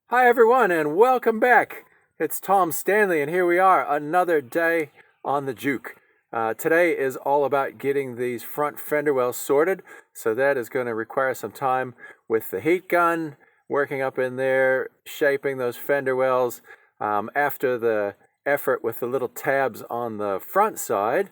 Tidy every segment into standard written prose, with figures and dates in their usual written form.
Hi everyone and welcome back. It's Tom Stanley and here we are, another day on the Juke. Today is all about getting these front fender wells sorted, so that is going to require some time with the heat gun, working up in there, shaping those fender wells. After the effort with the little tabs on the front side,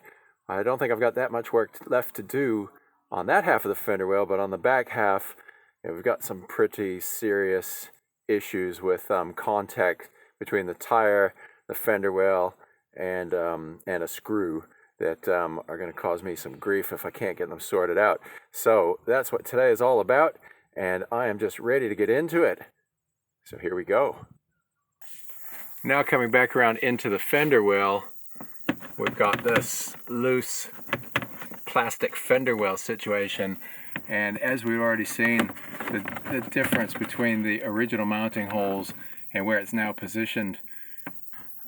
I don't think I've got that much work left to do on that half of the fender well, but on the back half, we've got some pretty serious issues with contact between the tire, the fender well, and a screw that are going to cause me some grief if I can't get them sorted out. So that's what today is all about, and I am just ready to get into it. So here we go. Now coming back around into the fender well, we've got this loose plastic fender well situation, and as we've already seen, the difference between the original mounting holes and where it's now positioned,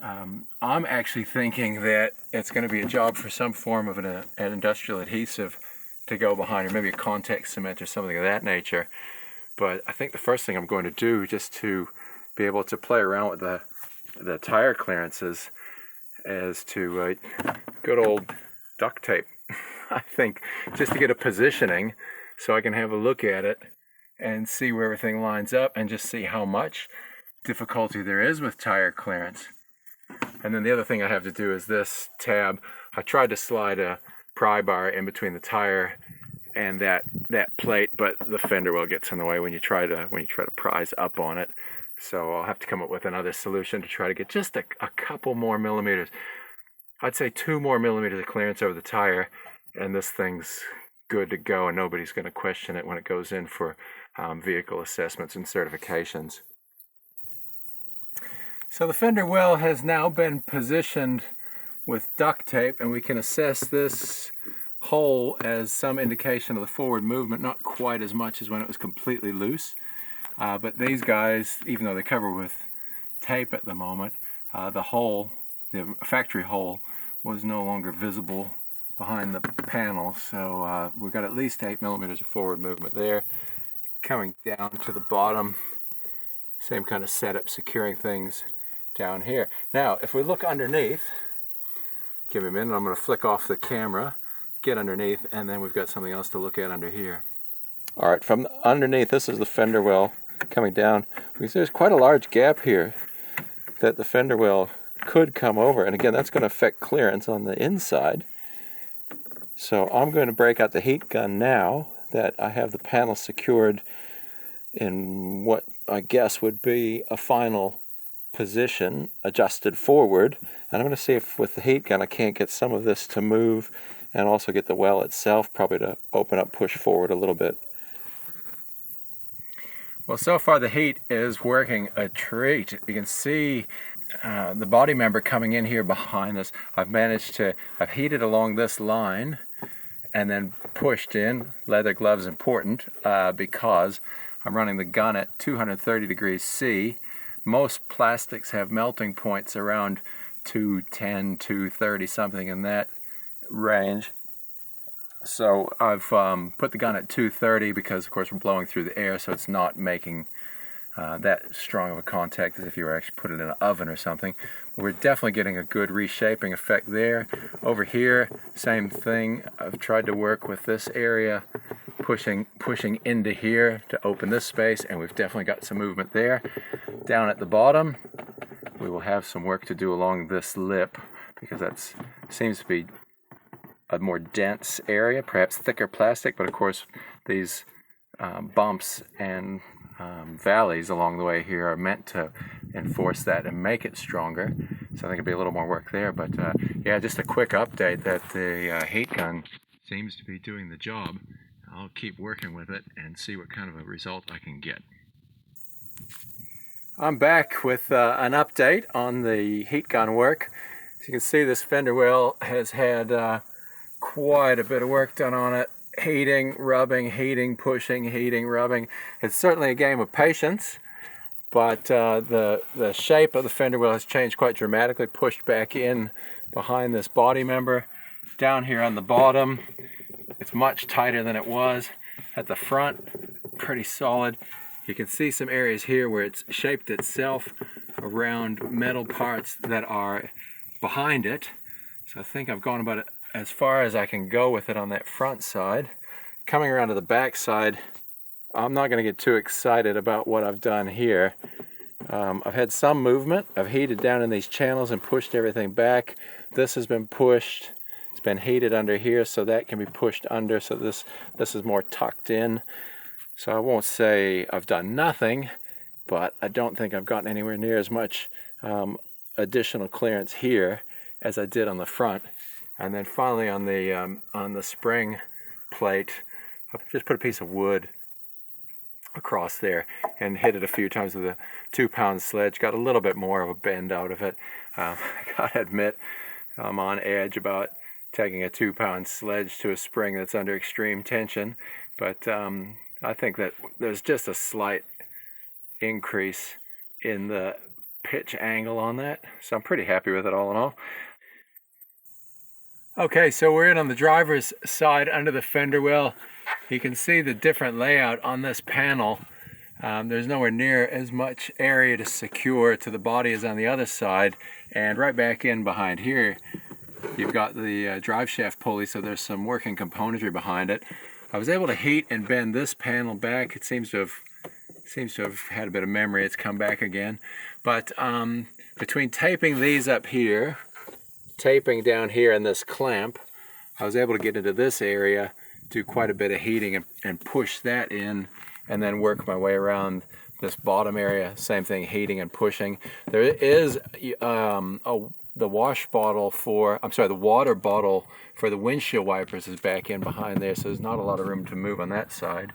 I'm actually thinking that it's going to be a job for some form of an industrial adhesive to go behind, or maybe a contact cement or something of that nature. But I think the first thing I'm going to do, just to be able to play around with the tire clearances, is to good old duct tape. I think just to get a positioning so I can have a look at it and see where everything lines up and just see how much difficulty there is with tire clearance. And then the other thing I have to do is this tab. I tried to slide a pry bar in between the tire and that plate, but the fender well gets in the way when you try to prise up on it. So I'll have to come up with another solution to try to get just a couple more millimeters. I'd say 2 more millimeters of clearance over the tire, and this thing's good to go, and nobody's going to question it when it goes in for vehicle assessments and certifications. So the fender well has now been positioned with duct tape, and we can assess this hole as some indication of the forward movement, not quite as much as when it was completely loose. But these guys, even though they're covered with tape at the moment, the factory hole, was no longer visible behind the panel. So we've got at least 8 millimeters of forward movement there. Coming down to the bottom, same kind of setup, securing things down here. Now, if we look underneath, give me a minute, I'm going to flick off the camera, get underneath, and then we've got something else to look at under here. All right, from underneath, this is the fender well coming down. There's quite a large gap here that the fender well could come over, and again, that's going to affect clearance on the inside. So I'm going to break out the heat gun now that I have the panel secured in what I guess would be a final position, adjusted forward, and I'm going to see if with the heat gun I can't get some of this to move and also get the well itself probably to open up, push forward a little bit. Well, so far the heat is working a treat. You can see the body member coming in here behind this. I've heated along this line and then pushed in. Leather gloves important because I'm running the gun at 230 degrees C. Most plastics have melting points around 210, 230, something in that range. So I've put the gun at 230 because, of course, we're blowing through the air, so it's not making that strong of a contact as if you were actually put it in an oven or something. We're definitely getting a good reshaping effect there. Over here, same thing. I've tried to work with this area, pushing into here to open this space, and we've definitely got some movement there. Down at the bottom, we will have some work to do along this lip because that seems to be a more dense area, perhaps thicker plastic, but of course these bumps and valleys along the way here are meant to enforce that and make it stronger. So I think it'll be a little more work there, but yeah, just a quick update that the heat gun seems to be doing the job. I'll keep working with it and see what kind of a result I can get. I'm back with an update on the heat gun work. As you can see, this fender well has had quite a bit of work done on it. Heating, rubbing, heating, pushing, heating, rubbing. It's certainly a game of patience, but the shape of the fender well has changed quite dramatically, pushed back in behind this body member. Down here on the bottom, it's much tighter than it was. At the front, pretty solid. You can see some areas here where it's shaped itself around metal parts that are behind it. So I think I've gone about it as far as I can go with it on that front side. Coming around to the back side, I'm not going to get too excited about what I've done here. I've had some movement. I've heated down in these channels and pushed everything back. This has been pushed. It's been heated under here, so that can be pushed under. So this is more tucked in. So I won't say I've done nothing, but I don't think I've gotten anywhere near as much additional clearance here as I did on the front. And then finally on the spring plate, I just put a piece of wood across there and hit it a few times with a 2-pound sledge. Got a little bit more of a bend out of it. I gotta admit, I'm on edge about taking a 2-pound sledge to a spring that's under extreme tension, but I think that there's just a slight increase in the pitch angle on that, so I'm pretty happy with it all in all. Okay, so we're in on the driver's side under the fender well. You can see the different layout on this panel. There's nowhere near as much area to secure to the body as on the other side, and right back in behind here you've got the drive shaft pulley, so there's some working componentry behind it. I was able to heat and bend this panel back. It seems to have had a bit of memory. It's come back again, but between taping these up here, taping down here, and this clamp, I was able to get into this area, do quite a bit of heating and push that in, and then work my way around this bottom area. Same thing, heating and pushing. There is the wash bottle for, the water bottle for the windshield wipers is back in behind there, so there's not a lot of room to move on that side.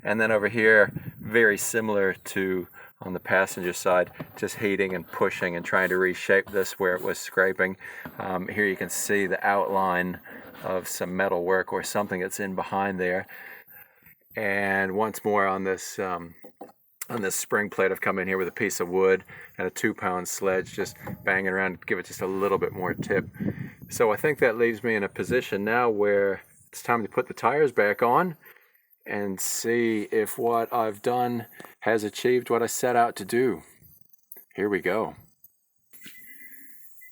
And then over here, very similar to on the passenger side, just heating and pushing and trying to reshape this where it was scraping. Here you can see the outline of some metal work or something that's in behind there. And once more on this spring plate, I've come in here with a piece of wood and a 2-pound sledge, just banging around, give it just a little bit more tip. So I think that leaves me in a position now where it's time to put the tires back on and see if what I've done has achieved what I set out to do. Here we go.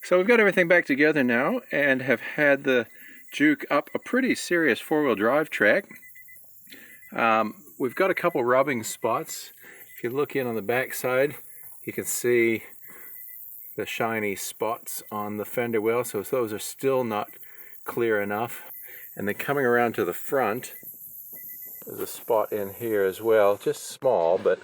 So we've got everything back together now and have had the Juke up a pretty serious 4-wheel drive track. We've got a couple rubbing spots. If you look in on the back side, you can see the shiny spots on the fender well, so those are still not clear enough. And then coming around to the front, there's a spot in here as well, just small, but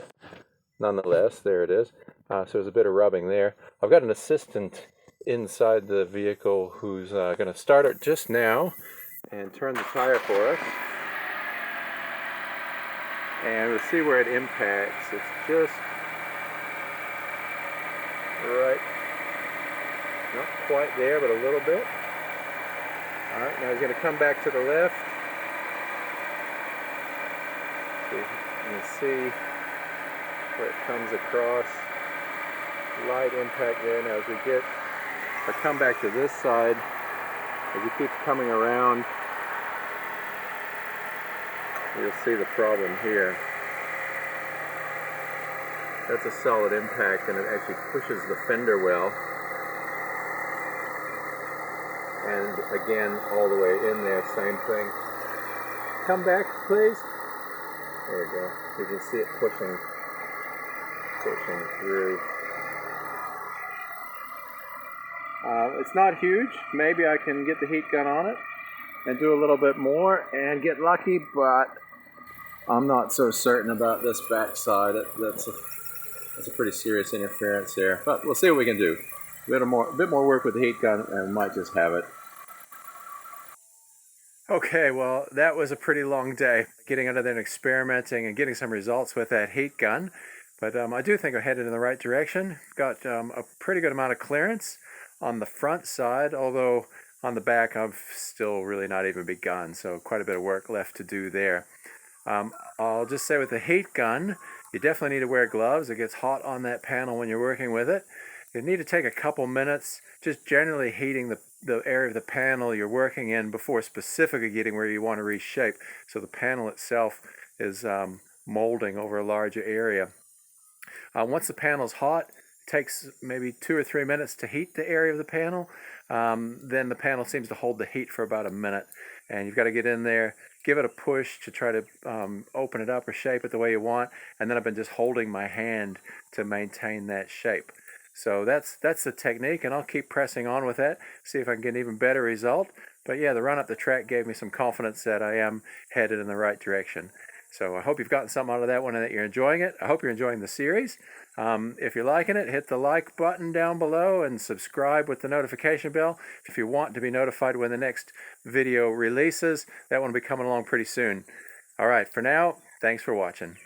nonetheless, there it is. So there's a bit of rubbing there. I've got an assistant inside the vehicle who's going to start it just now and turn the tire for us. And we'll see where it impacts. It's just right, not quite there, but a little bit. All right, now he's going to come back to the left. So you can see where it comes across. Light impact there. Now as we get, I come back to this side, as he keeps coming around, you'll see the problem here. That's a solid impact, and it actually pushes the fender well. And again, all the way in there, same thing. Come back, please. There we go. You can see it pushing through. It's not huge. Maybe I can get the heat gun on it and do a little bit more and get lucky, but I'm not so certain about this back side. That's a pretty serious interference there, but we'll see what we can do. A bit more work with the heat gun and we might just have it. Okay, well, that was a pretty long day, getting under there and experimenting and getting some results with that heat gun. But I do think I'm headed in the right direction. Got a pretty good amount of clearance on the front side, although on the back I've still really not even begun, so quite a bit of work left to do there. I'll just say with the heat gun, you definitely need to wear gloves. It gets hot on that panel when you're working with it. You need to take a couple minutes just generally heating the area of the panel you're working in before specifically getting where you want to reshape. So the panel itself is molding over a larger area. Once the panel's hot, it takes maybe 2 or 3 minutes to heat the area of the panel. Then the panel seems to hold the heat for about a minute, and you've got to get in there, give it a push to try to open it up or shape it the way you want, and then I've been just holding my hand to maintain that shape. So that's the technique, and I'll keep pressing on with that, see if I can get an even better result. But yeah, the run up the track gave me some confidence that I am headed in the right direction. So I hope you've gotten something out of that one and that you're enjoying it. I hope you're enjoying the series. If you're liking it, hit the like button down below and subscribe with the notification bell if you want to be notified when the next video releases. That one will be coming along pretty soon. All right, for now, thanks for watching.